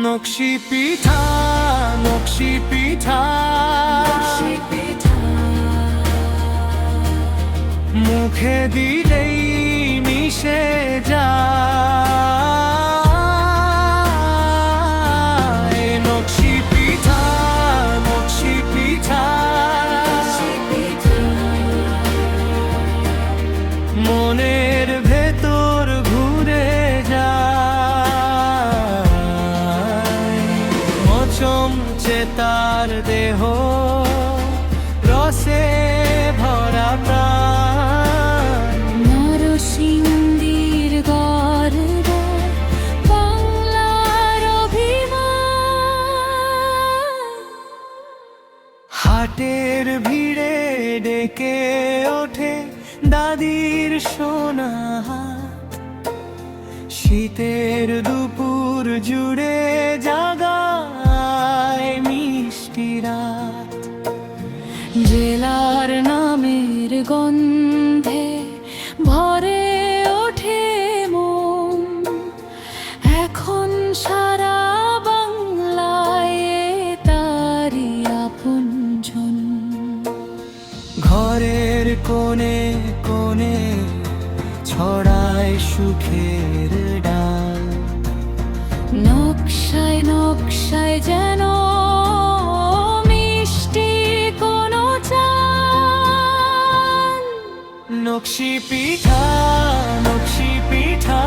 নকশি পিঠা, নকশি পিঠা, মুখে দিলেই মিশে যায়। নকশি পিঠা, নকশি পিঠা, মনের ভেতর ঘুরে যায়। মচমচে তার দেহ, রসে ভরা প্রাণ। নরসিংদীর গর্ব, বাংলার অভিমান। হাটের ভিড়ে ডেকে ওঠে দাদির সোনা হাত। শীতের দুপুর জুড়ে জাগায় মিষ্টি রাত। জেলার নামের গন্ধে ভরে ওঠে মন। এখন সারা বাংলায় তারি আপনজন। ঘরের কোণে কোণে ছড়ায় সুখের ডাল। নকশায় নকশায় যেন মিষ্টি কোনো চান। নকশি পিঠা, নকশি পিঠা,